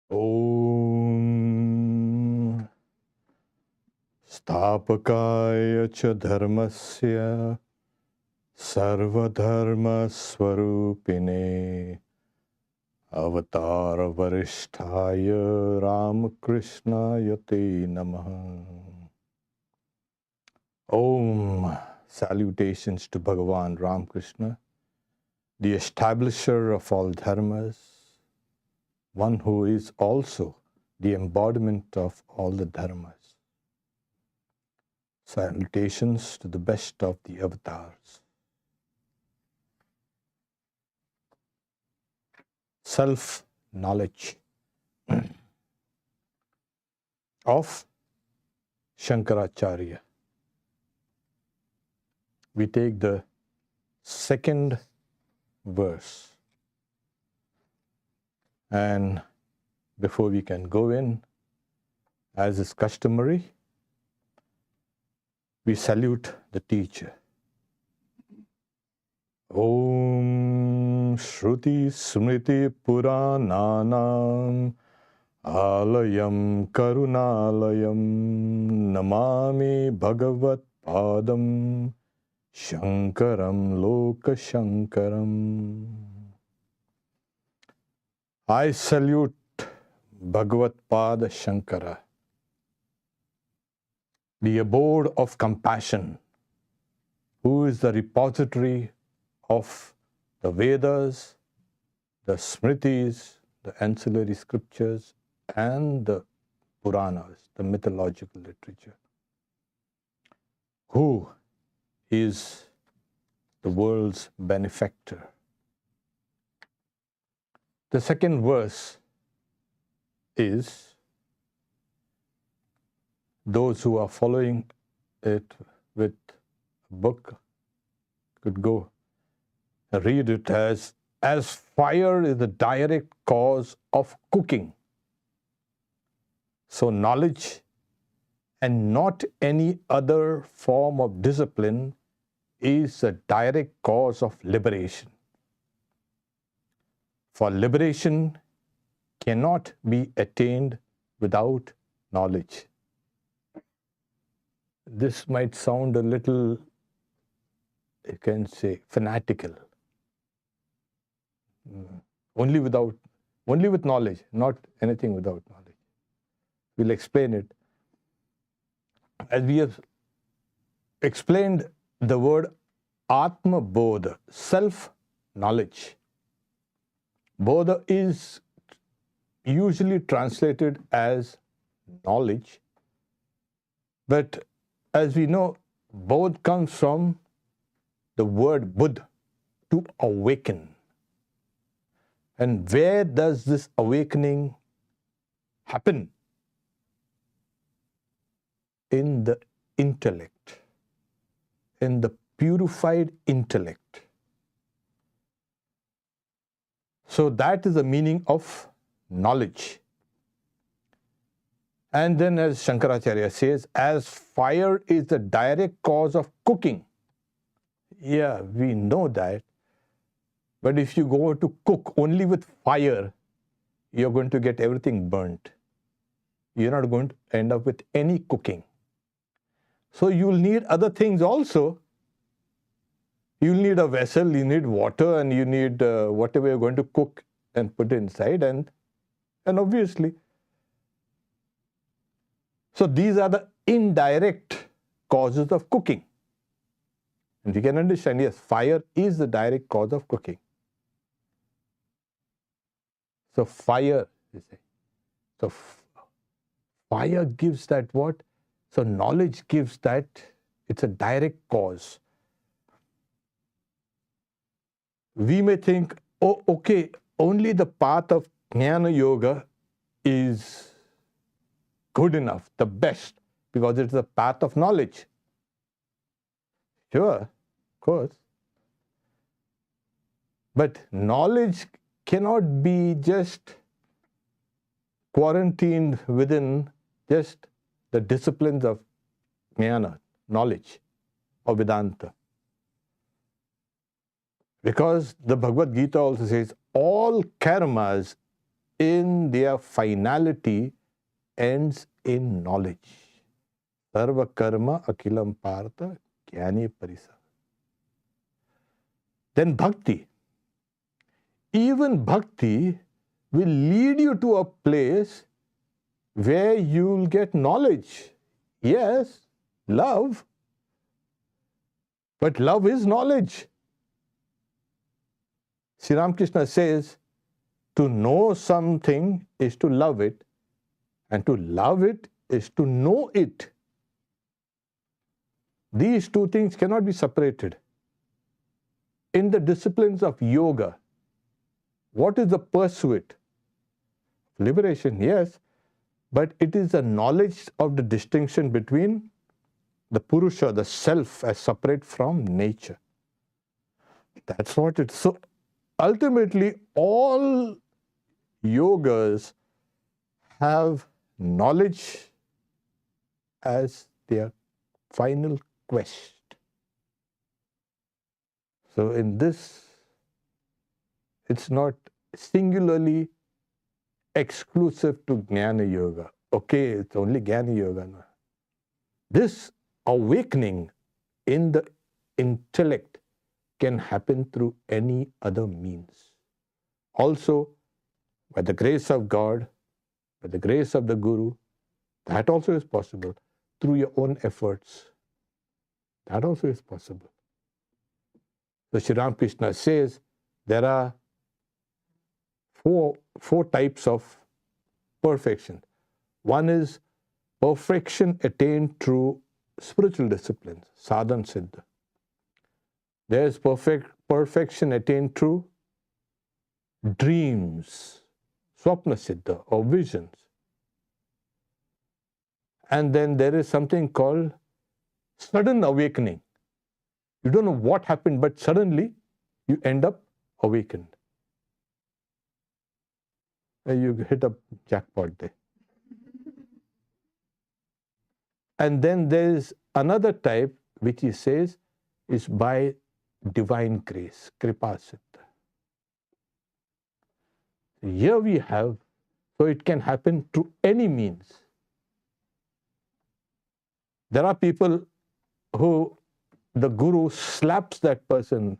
Om Stapakaya cha dharmasya sarvadharma swarupine Avatara Varishtaya Ramakrishna Te Namaha. Om. Salutations to Bhagavan Ramakrishna, the establisher of all dharmas, one who is also the embodiment of all the dharmas. Salutations to the best of the avatars. Self-knowledge of Shankaracharya. We take the second verse. And before we can go in, as is customary, we salute the teacher. Om Shruti Smriti Purananam Alayam Karunalayam Namami Bhagavat Padam Shankaram Loka Shankaram. I salute Bhagavat Pada Shankara, the abode of compassion, who is the repository of the Vedas, the Smritis, the ancillary scriptures, and the Puranas, the mythological literature, who is the world's benefactor. The second verse is, those who are following it with a book could go read it as fire is the direct cause of cooking. So knowledge and not any other form of discipline is a direct cause of liberation. For liberation cannot be attained without knowledge. This might sound a little, you can say, fanatical. Only with knowledge, not anything without knowledge. We'll explain it. As we have explained the word Atmabodha, self-knowledge. Bodha is usually translated as knowledge, but as we know, bodh comes from the word buddh, to awaken. And where does this awakening happen? In the intellect, in the purified intellect. So that is the meaning of knowledge. And then, as Shankaracharya says, as fire is the direct cause of cooking. Yeah, we know that. But if you go to cook only with fire, you're going to get everything burnt. You're not going to end up with any cooking. So you'll need other things also. You'll need a vessel, you need water, and you need whatever you're going to cook and put inside, and obviously. So these are the indirect causes of cooking. And you can understand, yes, fire is the direct cause of cooking. So fire, you say. So fire gives that what? So knowledge gives that, it's a direct cause. We may think, oh, okay, only the path of Jnana Yoga is good enough, the best, because it's the path of knowledge. Sure, of course. But knowledge cannot be just quarantined within just the disciplines of Jnana, knowledge, or Vedanta. Because the Bhagavad Gita also says all karmas in their finality ends in knowledge. Sarva karma akhilam partha jnani parisa. Then bhakti. Even bhakti will lead you to a place where you'll get knowledge. Yes, love, but love is knowledge. Sri Ramakrishna says, to know something is to love it, and to love it is to know it. These two things cannot be separated. In the disciplines of yoga, what is the pursuit? Liberation, yes, but it is a knowledge of the distinction between the Purusha, the self, as separate from nature. That's what it's. So ultimately, all yogas have knowledge as their final quest. So in this, it's not singularly exclusive to Jnana Yoga. Okay, it's only Jnana Yoga. No. This awakening in the intellect can happen through any other means. Also, by the grace of God, by the grace of the Guru, that also is possible. Through your own efforts, that also is possible. So Sri Ramakrishna says there are four types of perfection. One is perfection attained through spiritual disciplines, sadhana siddha. There is perfection attained through dreams, swapna siddha, or visions. And then there is something called sudden awakening. You don't know what happened, but suddenly you end up awakened. You hit a jackpot there. And then there is another type which he says is by divine grace, kripa siddha. Here we have, so it can happen through any means. There are people who the Guru slaps that person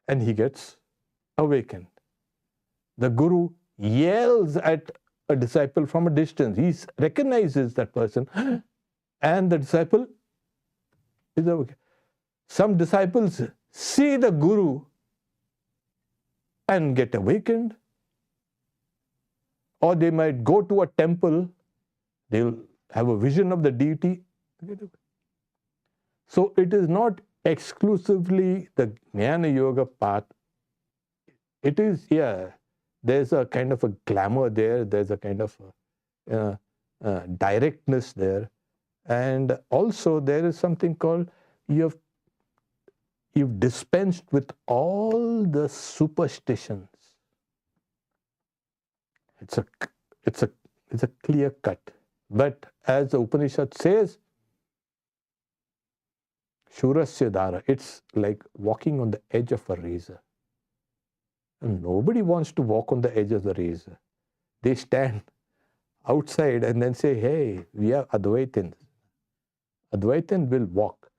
and he gets awakened. The Guru yells at a disciple from a distance. He recognizes that person and the disciple is awakened. Some disciples see the Guru and get awakened. Or they might go to a temple, they'll have a vision of the deity. So it is not exclusively the Jnana Yoga path. It is, there's a kind of a glamour there, there's a kind of directness there. And also there is something called, you've dispensed with all the superstitions. It's a clear cut. But as the Upanishad says, Shurasya Dara, it's like walking on the edge of a razor. And nobody wants to walk on the edge of the razor. They stand outside and then say, hey, we are Advaitins. Advaitin will walk.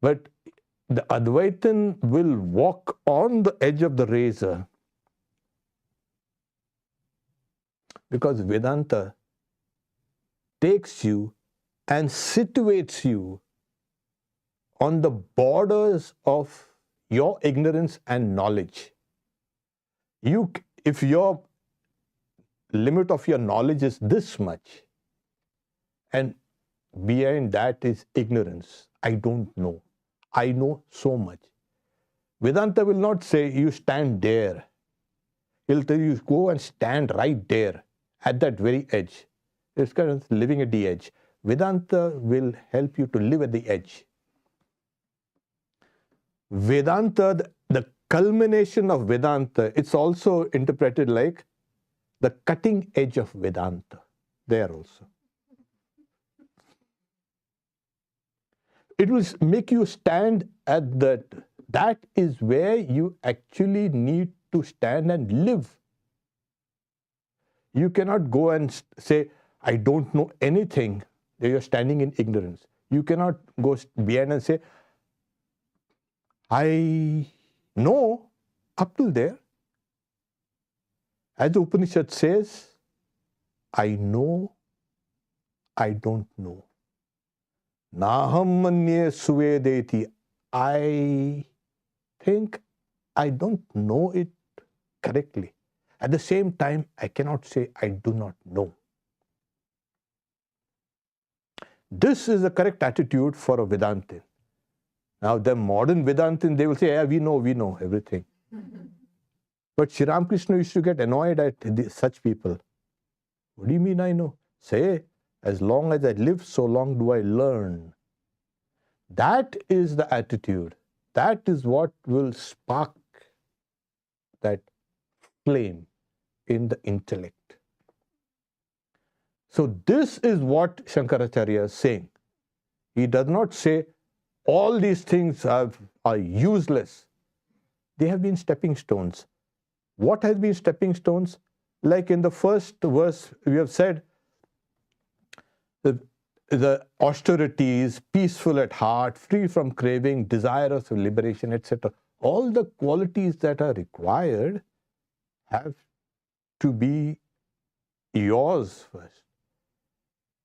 But the Advaitin will walk on the edge of the razor because Vedanta takes you and situates you on the borders of your ignorance and knowledge. If your limit of your knowledge is this much, and behind that is ignorance, I don't know. I know so much. Vedanta will not say you stand there. He'll tell you go and stand right there at that very edge. It's kind of living at the edge. Vedanta will help you to live at the edge. Vedanta, the culmination of Vedanta, it's also interpreted like the cutting edge of Vedanta. There also. It will make you stand at that. That is where you actually need to stand and live. You cannot go and say, I don't know anything. You're standing in ignorance. You cannot go behind and say, I know up till there. As the Upanishad says, I know, I don't know. Naham manye suvedeti. I think I don't know it correctly. At the same time, I cannot say I do not know. This is the correct attitude for a Vedantin. Now, the modern Vedantin, they will say, yeah, we know everything. But Sri Ramakrishna used to get annoyed at such people. What do you mean I know? Say, as long as I live, so long do I learn. That is the attitude. That is what will spark that flame in the intellect. So this is what Shankaracharya is saying. He does not say all these things are useless. They have been stepping stones. What has been stepping stones? Like in the first verse, we have said, the austerities, peaceful at heart, free from craving, desirous of liberation, etc. All the qualities that are required have to be yours first.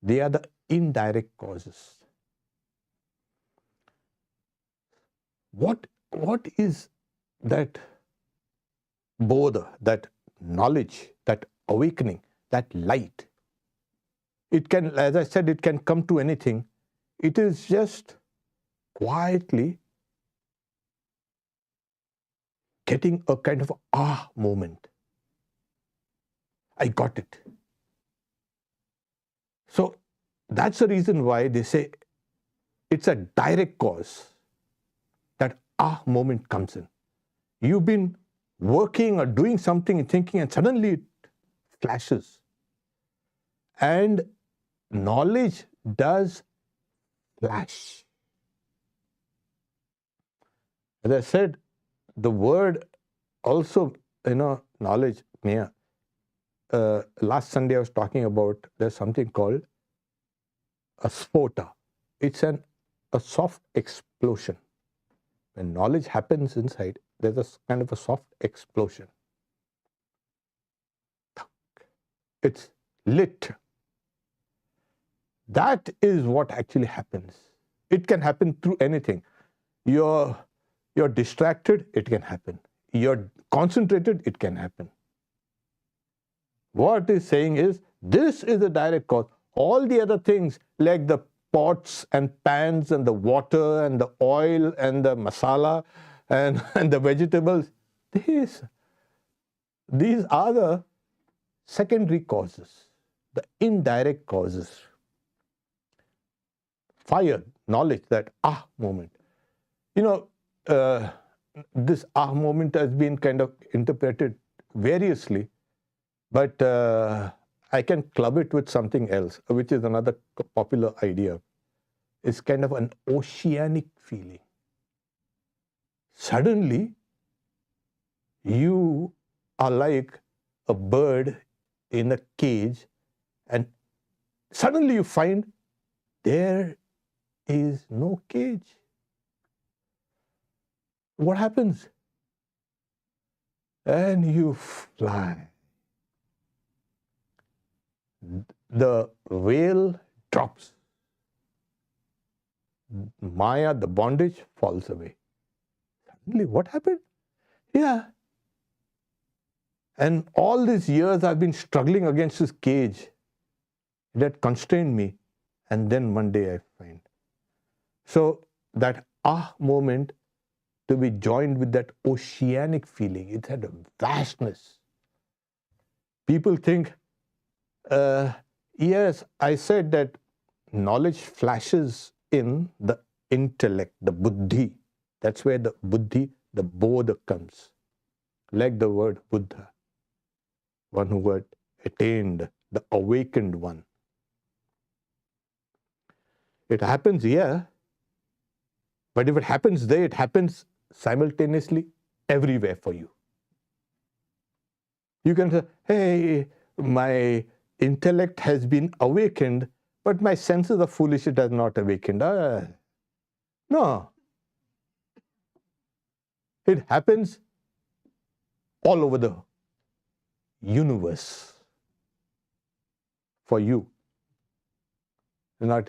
They are the indirect causes. What is that bodha, that knowledge, that awakening, that light? It can, as I said, it can come to anything. It is just quietly getting a kind of moment. I got it. So that's the reason why they say it's a direct cause. That moment comes in. You've been working or doing something and thinking, and suddenly it flashes. And knowledge does flash. As I said, the word also, knowledge. Last Sunday I was talking about, there's something called a sphota. It's a soft explosion. When knowledge happens inside, there's a kind of a soft explosion. It's lit. That is what actually happens. It can happen through anything. You're distracted, it can happen. You're concentrated, it can happen. What it's saying is, this is the direct cause. All the other things, like the pots and pans and the water and the oil and the masala and the vegetables, these are the secondary causes, the indirect causes. Fire, knowledge, that moment. This moment has been kind of interpreted variously, but I can club it with something else, which is another popular idea. It's kind of an oceanic feeling. Suddenly, you are like a bird in a cage, and suddenly you find there is no cage. What happens? And you fly. The veil drops. Maya, the bondage, falls away. Suddenly, what happened? Yeah. And all these years I've been struggling against this cage that constrained me. And then one day I find. So that moment, to be joined with that oceanic feeling, it had a vastness. People think, yes, I said that knowledge flashes in the intellect, the buddhi. That's where the buddhi, the bodha comes. Like the word Buddha, one who had attained, the awakened one. It happens here, but if it happens there, it happens simultaneously everywhere for you. You can say, hey, my intellect has been awakened, but my senses of foolishness has not awakened. No. It happens all over the universe for you. Not,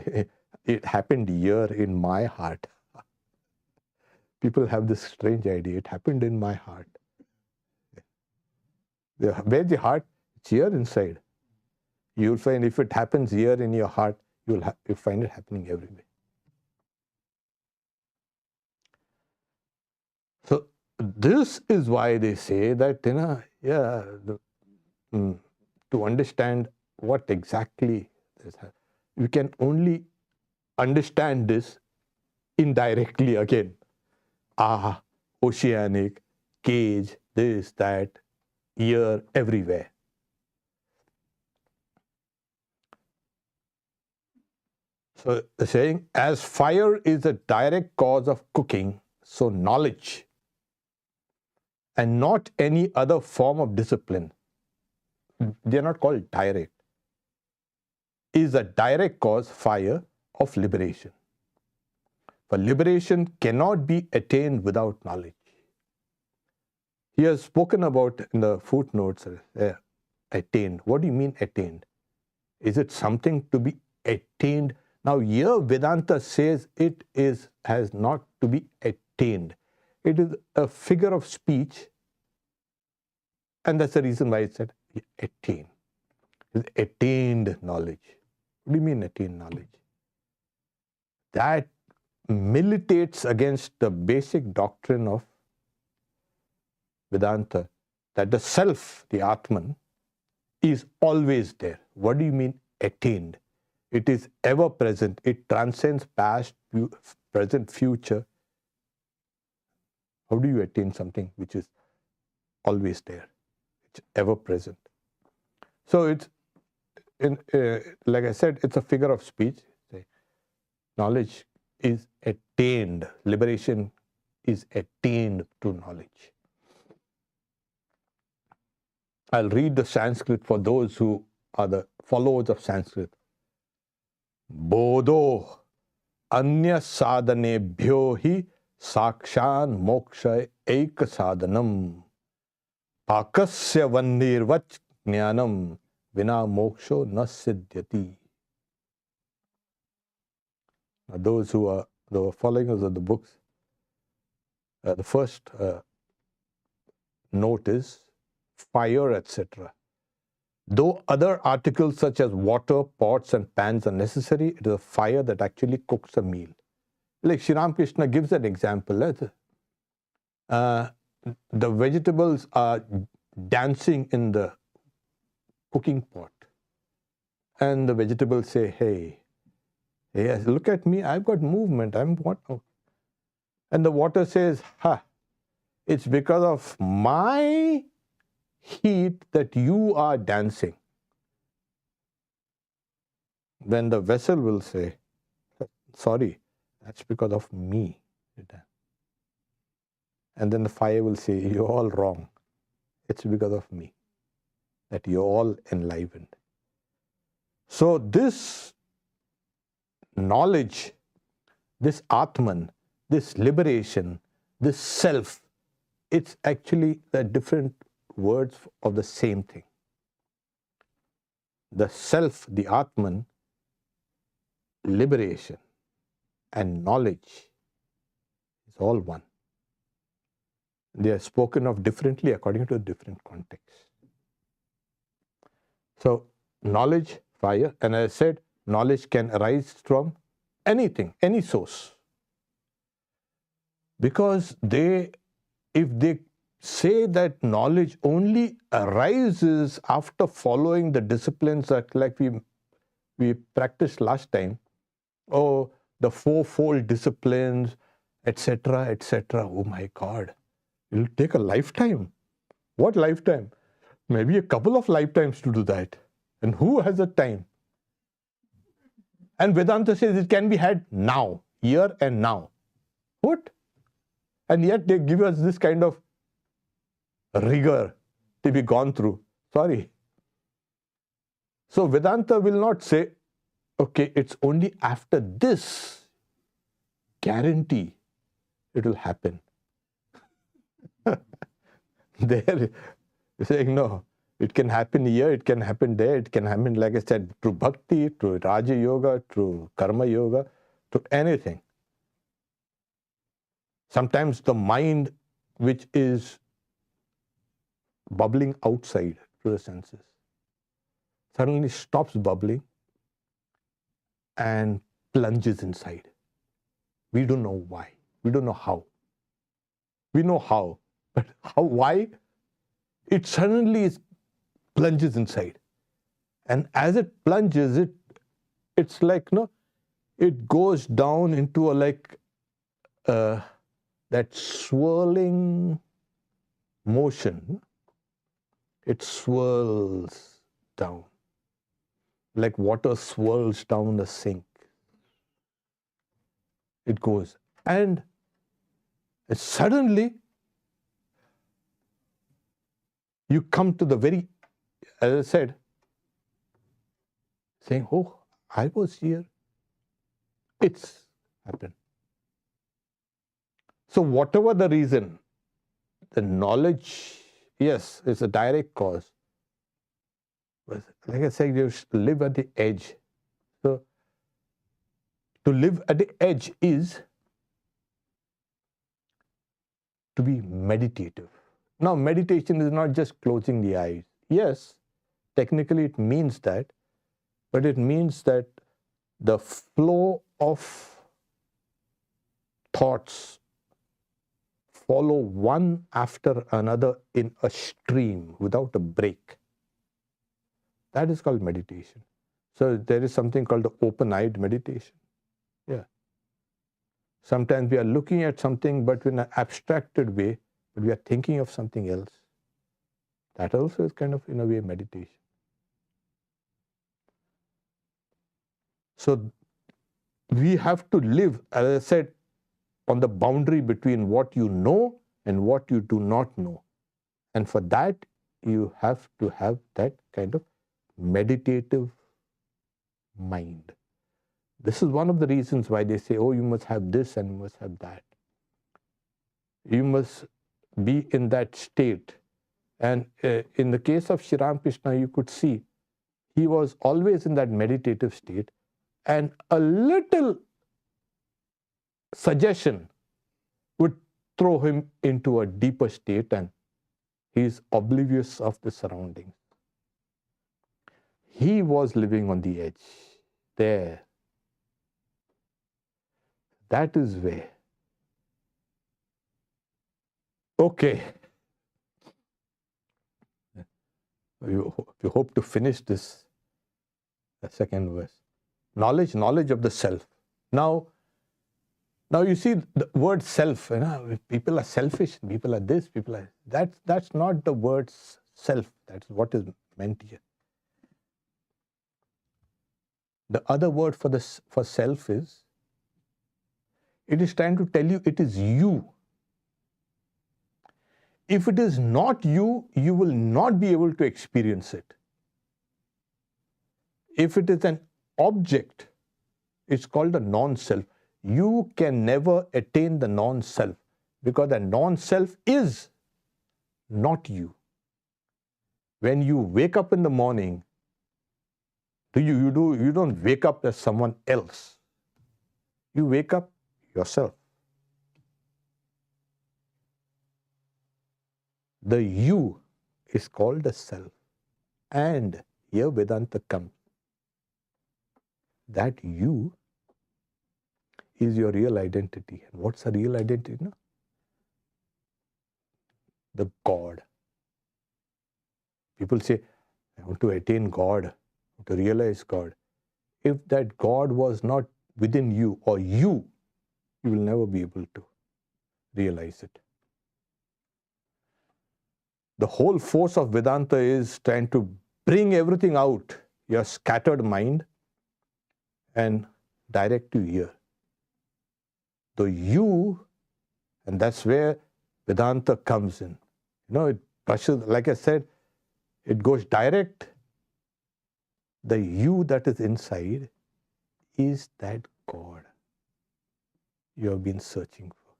it happened here in my heart. People have this strange idea. It happened in my heart. Where's the heart? It's here inside. You'll find if it happens here in your heart, you'll find it happening everywhere. So this is why they say that, to understand what exactly this has, you can only understand this indirectly again. Oceanic, cage, this, that, here, everywhere. So saying, as fire is a direct cause of cooking, so knowledge and not any other form of discipline, they are not called direct, is a direct cause, fire, of liberation. For liberation cannot be attained without knowledge. He has spoken about in the footnotes, attained. What do you mean attained? Is it something to be attained? Now here Vedanta says it has not to be attained. It is a figure of speech, and that's the reason why it said attain. It's attained knowledge. What do you mean attained knowledge? That militates against the basic doctrine of Vedanta, that the self, the Atman, is always there. What do you mean attained? It is ever present. It transcends past, present, future. How do you attain something which is always there? It's ever present. So it's, like I said, it's a figure of speech. Knowledge is attained. Liberation is attained through knowledge. I'll read the Sanskrit for those who are the followers of Sanskrit. Bodho anya sadhanebhyo hi sakshan moksha eka sadhanam pakasya vanirvach jnanam vina moksho na siddhyati. Those who are the followers of the books, the first note is fire, etc. Though other articles such as water, pots and pans are necessary, it is a fire that actually cooks a meal. Like Sri Ramakrishna gives an example. The vegetables are dancing in the cooking pot. And the vegetables say, hey, look at me, I've got movement, I'm what? And the water says, it's because of my heat that you are dancing. Then the vessel will say, sorry, that's because of me. And then the fire will say, you're all wrong. It's because of me that you're all enlivened. So this knowledge, this Atman, this liberation, this self, it's actually the different words of the same thing. The self, the Atman, liberation and knowledge is all one. They are spoken of differently according to a different context. So knowledge, fire, and as I said, knowledge can arise from anything, any source. Because if they say that knowledge only arises after following the disciplines that, like we practiced last time, the fourfold disciplines, etc., etc. Oh my God, it'll take a lifetime. What lifetime? Maybe a couple of lifetimes to do that. And who has the time? And Vedanta says it can be had now, here and now. What? And yet they give us this kind of rigor to be gone through. Sorry. So Vedanta will not say, okay, it's only after this guarantee it will happen. They're saying, no, it can happen here, it can happen there, it can happen, like I said, through bhakti, through Raja Yoga, through Karma Yoga, through anything. Sometimes the mind, which is bubbling outside through the senses, suddenly stops bubbling and plunges inside. We don't know why. We don't know how. We know how, but how? Why? It suddenly plunges inside. And as it plunges, it's like, it goes down into that swirling motion. It swirls down, like water swirls down a sink. It goes. And suddenly, you come to the very, as I said, saying, oh, I was here. It's happened. So whatever the reason, the knowledge, yes, is a direct cause. But like I said, you live at the edge. So to live at the edge is to be meditative. Now, meditation is not just closing the eyes. Yes, technically it means that, but it means that the flow of thoughts follow one after another in a stream without a break. That is called meditation. So there is something called the open-eyed meditation. Yeah. Sometimes we are looking at something, but in an abstracted way, but we are thinking of something else. That also is kind of, in a way, meditation. So we have to live, as I said, on the boundary between what you know and what you do not know. And for that, you have to have that kind of meditative mind. This is one of the reasons why they say, oh, you must have this and you must have that. You must be in that state. And in the case of Sri Ramakrishna, you could see he was always in that meditative state, and a little suggestion would throw him into a deeper state, and he is oblivious of the surroundings. He was living on the edge there. That is where. Okay. We hope to finish this, the second verse. Knowledge of the self. Now you see the word self. People are selfish. People are this. People are that. That's not the word self. That's what is meant here. The other word for self is. It is trying to tell you it is you. If it is not you, you will not be able to experience it. If it is an object, it's called a non-self. You can never attain the non-self because the non-self is not you. When you wake up in the morning, you don't wake up as someone else. You wake up yourself. The you is called the self. And here Vedanta comes. That you is your real identity. And what's a real identity? No? The God. People say, I want to attain God, I want to realize God. If that God was not within you or you will never be able to realize it. The whole force of Vedanta is trying to bring everything out, your scattered mind, and direct you here. The you, and that's where Vedanta comes in. It brushes, like I said, it goes direct the you that is inside is that God you have been searching for.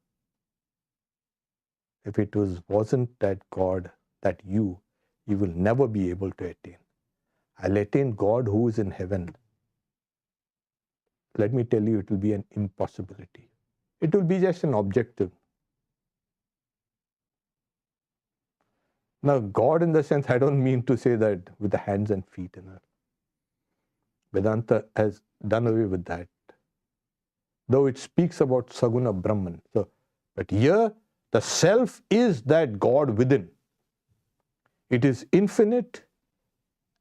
If it wasn't that God, that you will never be able to attain. I'll attain God who is in heaven. Let me tell you, it will be an impossibility. It will be just an objective. Now, God in the sense, I don't mean to say that with the hands and feet. Vedanta has done away with that. Though it speaks about Saguna Brahman. But here, the self is that God within. It is infinite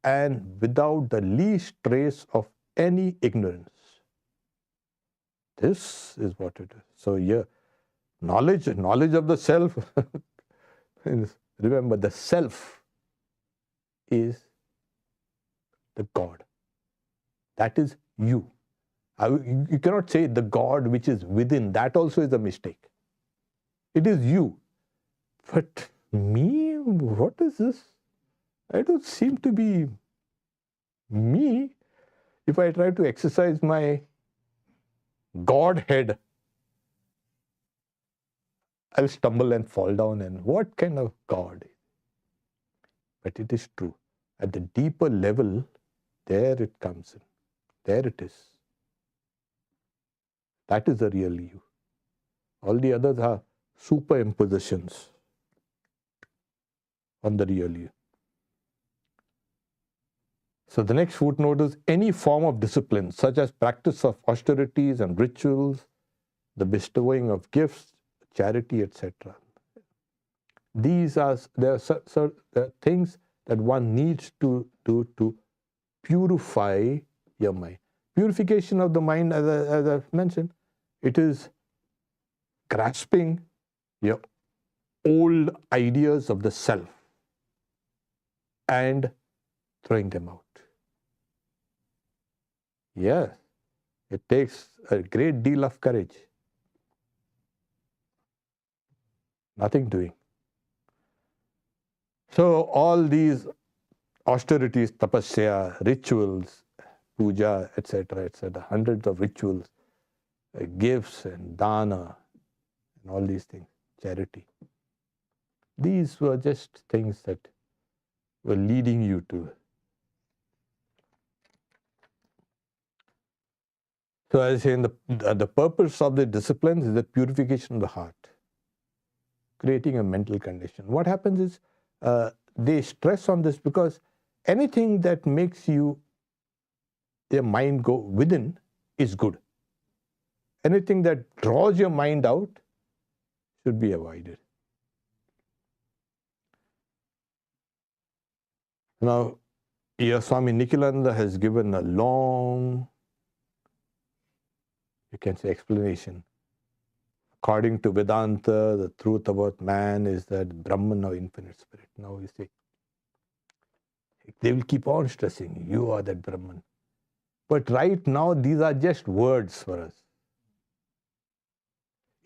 and without the least trace of any ignorance. This is what it is. So here, knowledge of the self, remember the self is the God. That is you. You cannot say the God which is within. That also is a mistake. It is you. But me? What is this? I don't seem to be me. If I try to exercise my Godhead, I'll stumble and fall down. And what kind of God? But it is true. At the deeper level, there it comes in. There it is. That is the real you. All the others are superimpositions on the real you. So the next footnote is any form of discipline, such as practice of austerities and rituals, the bestowing of gifts, charity, etc. These are things that one needs to do to purify your mind. Purification of the mind, as I've mentioned, it is grasping your old ideas of the self and throwing them out. Yes, it takes a great deal of courage. Nothing doing. So all these austerities, tapasya, rituals, puja, etc., hundreds of rituals, gifts and dana, and all these things, charity. These were just things that were leading you to. So as I say, the purpose of the disciplines is the purification of the heart, creating a mental condition. What happens is they stress on this because anything that makes your mind go within is good. Anything that draws your mind out should be avoided. Now, here Swami Nikhilananda has given a long, you can say, explanation. According to Vedanta, the truth about man is that Brahman or infinite spirit. Now you see, they will keep on stressing, you are that Brahman. But right now, these are just words for us.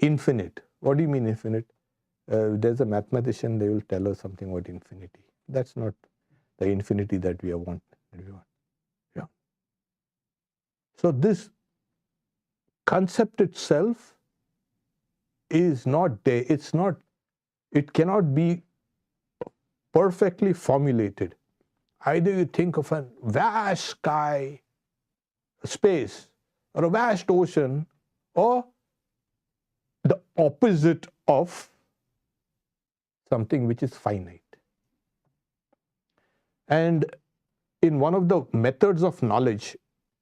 Infinite. What do you mean infinite? There's a mathematician, they will tell us something about infinity. That's not the infinity that we want. Yeah. So this concept itself is not there. It cannot be perfectly formulated. Either you think of a vast sky, space, or a vast ocean, or the opposite of something which is finite. And in one of the methods of knowledge,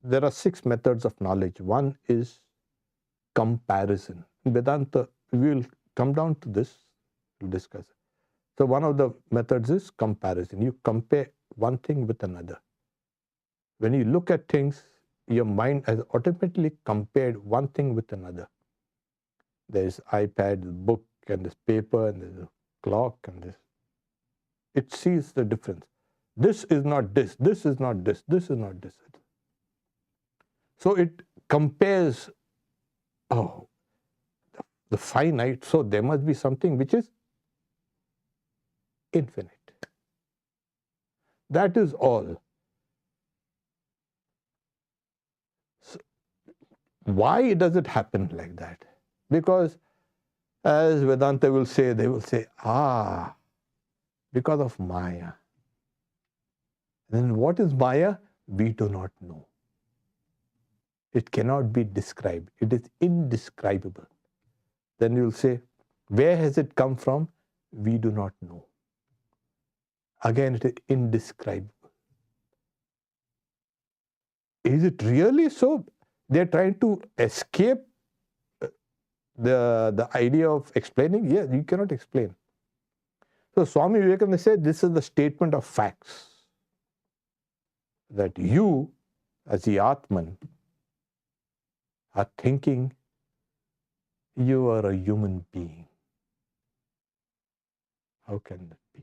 there are 6 methods of knowledge. One is comparison. In Vedanta, we will come down to this, we'll discuss it. So one of the methods is comparison. You compare one thing with another. When you look at things, your mind has automatically compared one thing with another. There's iPad, book, and this paper, and there's a clock, and this. It sees the difference. This is not this, this is not this, this is not this. So it compares, the finite, so there must be something which is infinite. That is all. Why does it happen like that? Because as Vedanta will say, they will say, because of Maya. Then what is Maya? We do not know. It cannot be described. It is indescribable. Then you will say, where has it come from? We do not know. Again, it is indescribable. Is it really so? They're trying to escape the idea of explaining. Yes, you cannot explain. So Swami Vivekananda said this is the statement of facts. That you, as the Atman, are thinking you are a human being. How can that be?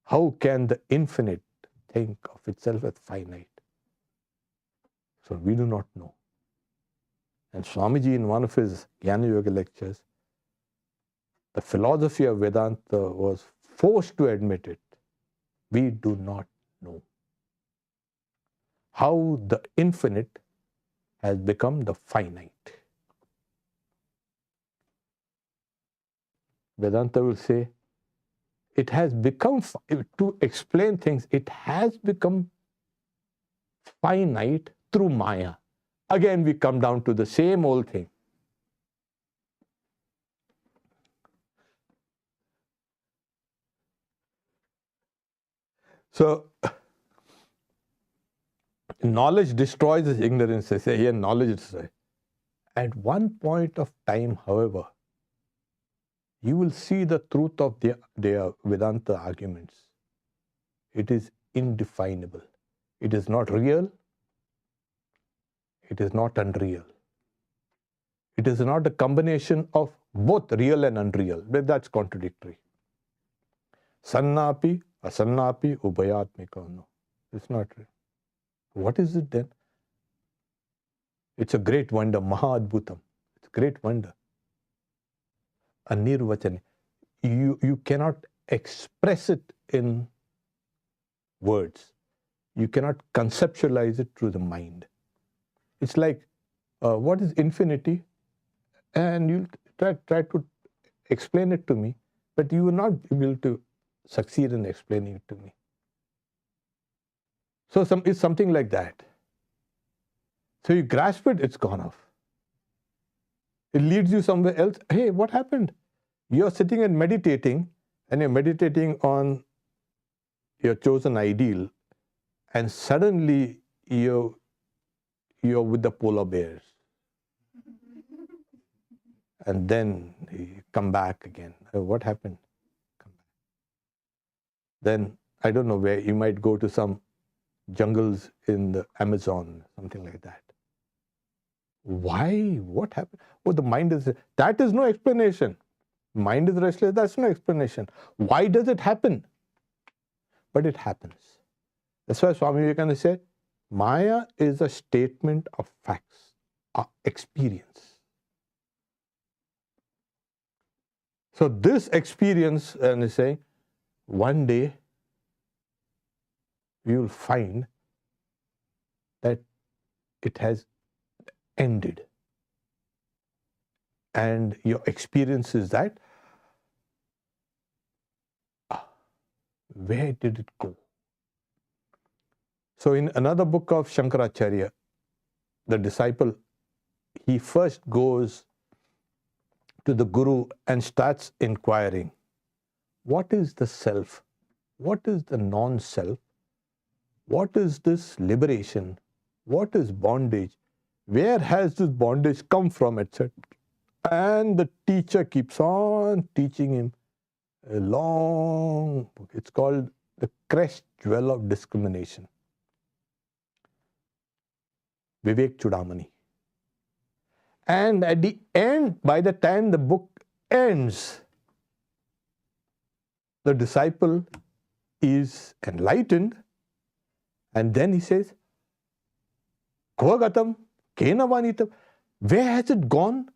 How can the infinite think of itself as finite? So we do not know. And Swamiji, in one of his Jnana Yoga lectures, the philosophy of Vedanta was forced to admit it. We do not know how the infinite has become the finite. Vedanta will say, it has become, to explain things, it has become finite through Maya. Again, we come down to the same old thing. So, knowledge destroys ignorance. They say here, knowledge destroys. At one point of time, however, you will see the truth of their Vedanta arguments. It is indefinable. It is not real. It is not unreal. It is not a combination of both real and unreal. But that's contradictory. Sannapi, asannapi, ubhayatmika. No, it's not real. What is it then? It's a great wonder, Mahadbhutam. It's a great wonder. Anirvachani. You cannot express it in words. You cannot conceptualize it through the mind. It's like, what is infinity? And you try to explain it to me, but you will not be able to succeed in explaining it to me. So it's something like that. So you grasp it, it's gone off. It leads you somewhere else. Hey, what happened? You're sitting and meditating, and you're meditating on your chosen ideal, and suddenly you're with the polar bears. And then you come back again. What happened? Come back. Then, I don't know where, you might go to some jungles in the Amazon, something like that. Why? What happened? Oh, the mind is... That is no explanation. Mind is restless, that's no explanation. Why does it happen? But it happens. That's why Swami Vivekananda said, Maya is a statement of facts, experience. So this experience, and is saying, one day you will find that it has ended. And your experience is that, where did it go? So in another book of Shankaracharya, the disciple, he first goes to the Guru and starts inquiring, what is the self? What is the non-self? What is this liberation? What is bondage? Where has this bondage come from, etc.? And the teacher keeps on teaching him a long book. It's called The Crest Jewel of Discrimination. Vivek Chudamani. And at the end, by the time the book ends, the disciple is enlightened, and then he says, Kvagatam, Kena Vanitam, where has it gone?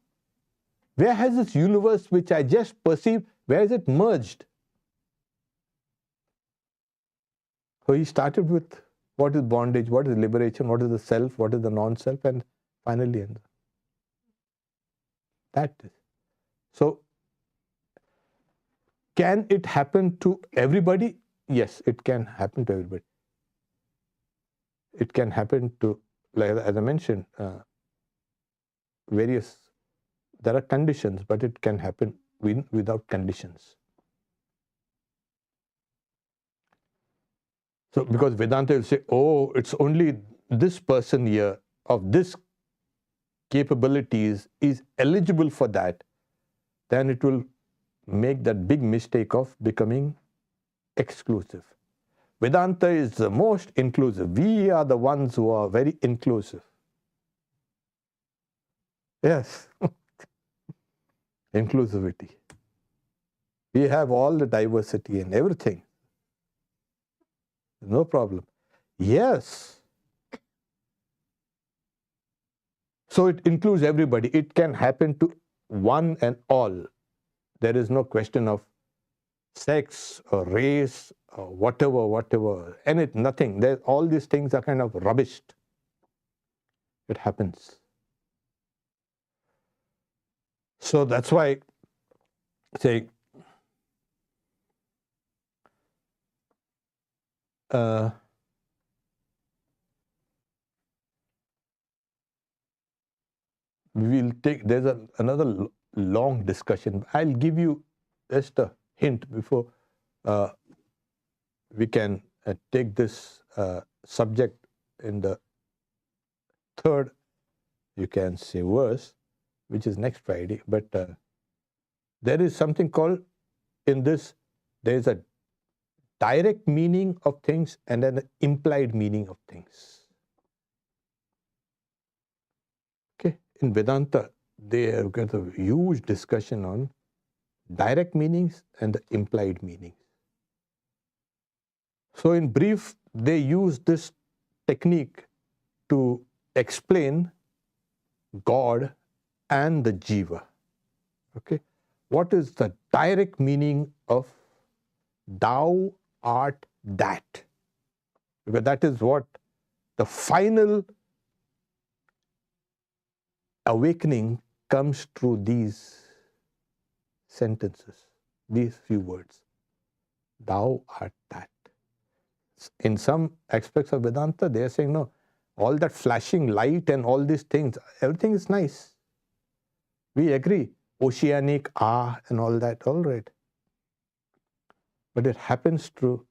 Where has this universe which I just perceived, where has it merged? So he started with what is bondage, what is liberation, what is the self, what is the non-self, and finally ends. That is. So, can it happen to everybody? Yes, it can happen to everybody. It can happen to, like as I mentioned, various, there are conditions, but it can happen without conditions. So, because Vedanta will say, oh, it's only this person here of this capabilities is eligible for that, then it will make that big mistake of becoming exclusive. Vedanta is the most inclusive. We are the ones who are very inclusive. Yes. Inclusivity. We have all the diversity and everything. No problem. Yes. So it includes everybody. It can happen to one and all. There is no question of sex or race or whatever. And nothing. All these things are kind of rubbish. It happens. So that's why, say, we will take, there's another long discussion. I'll give you just a hint before we can take this subject in the third, you can say, verse, which is next Friday. But there is something called, in this, there is a direct meaning of things and an implied meaning of things. Okay, in Vedanta, they have got a huge discussion on direct meanings and the implied meanings. So in brief, they use this technique to explain God and the Jiva. Okay, what is the direct meaning of thou art that? Because that is what the final awakening comes through these sentences, these few words. Thou art that. In some aspects of Vedanta, they are saying, no, all that flashing light and all these things, everything is nice. We agree. Oceanic, and all that, all right. But it happens through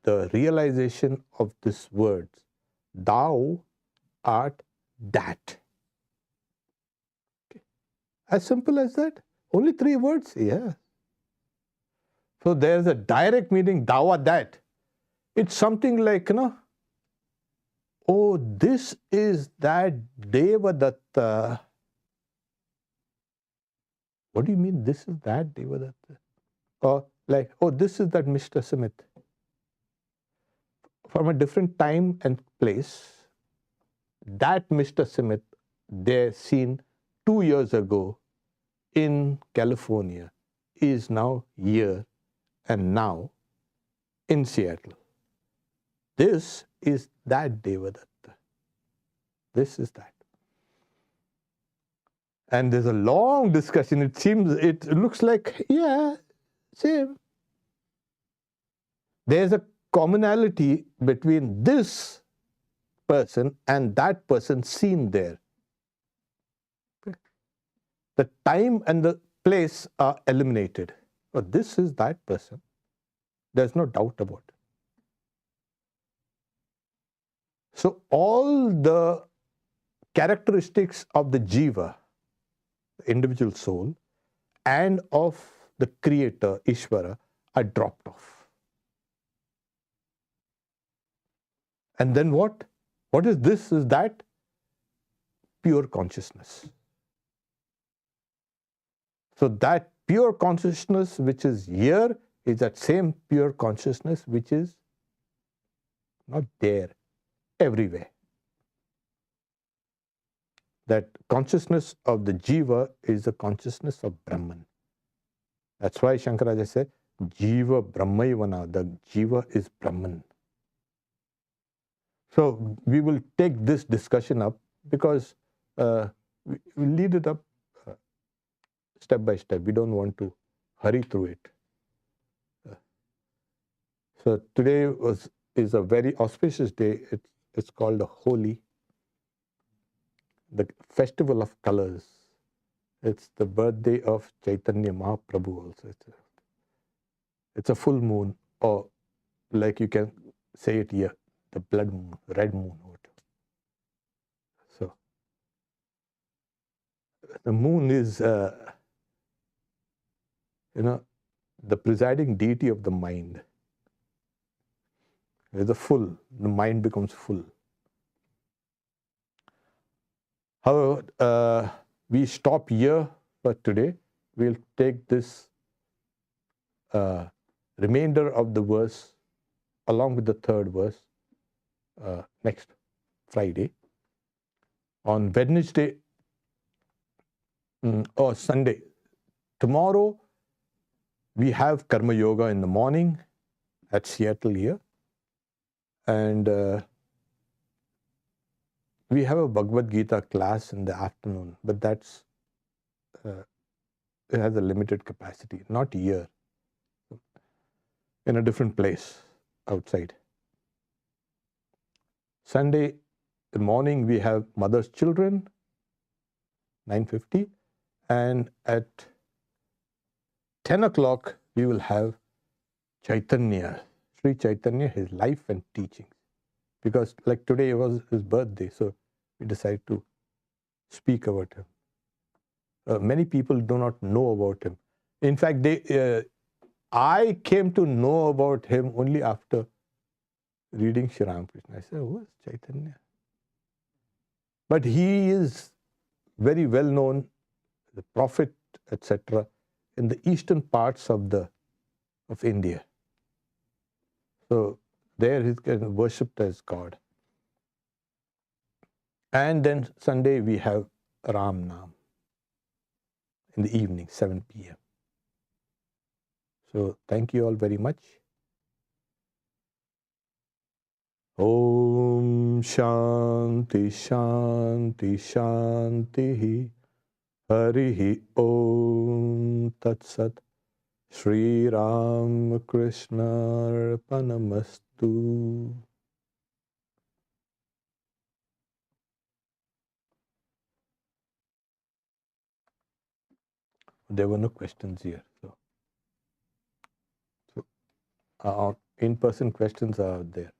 the realization of these words. Thou art that. Okay. As simple as that. Only 3 words? Yeah. So there's a direct meaning, thou art that. It's something like, oh, this is that Devadatta. What do you mean, this is that Devadatta? Or like, oh, this is that Mr. Smith. From a different time and place, that Mr. Smith, they're seen 2 years ago in California, is now here and now in Seattle. This is that Devadatta. This is that. And there's a long discussion. It looks like, yeah, same. There's a commonality between this person and that person seen there. Okay. The time and the place are eliminated. But this is that person. There's no doubt about it. So all the characteristics of the jiva, the individual soul, and of the creator, Ishvara, are dropped off. And then what? What is this? Is that pure consciousness. So that pure consciousness which is here is that same pure consciousness which is not there, everywhere. That consciousness of the jiva is the consciousness of Brahman. That's why Shankaracharya said, Jiva Brahmaivana, the jiva is Brahman. So we will take this discussion up because we lead it up step by step. We don't want to hurry through it. So today is a very auspicious day. It's called a Holi, the festival of colors. It's the birthday of Chaitanya Mahaprabhu also. It's a full moon, or like you can say it here, the blood moon, red moon. So the moon is, the presiding deity of the mind. The mind becomes full. However, we stop here for today. We'll take this remainder of the verse along with the third verse next Friday. On Wednesday or Sunday, tomorrow we have Karma Yoga in the morning at Seattle here. And we have a Bhagavad Gita class in the afternoon, but that's it has a limited capacity, not here, in a different place outside. Sunday morning we have Mother's Children, 9:50, and at 10 o'clock we will have Chaitanya, Sri Chaitanya, his life and teachings. Because like today was his birthday, so we decided to speak about him. Many people do not know about him. In fact, I came to know about him only after reading Shri Ramakrishna. I said, who is Chaitanya? But he is very well known, the prophet, etc., in the eastern parts of India. So there he is worshipped as God. And then Sunday we have Ram Nam in the evening, 7 p.m. So thank you all very much. Om Shanti Shanti Shanti Harihi Om Tat Sat Shri Ram Krishna Arpanamastu. There were no questions here. So in-person questions are there.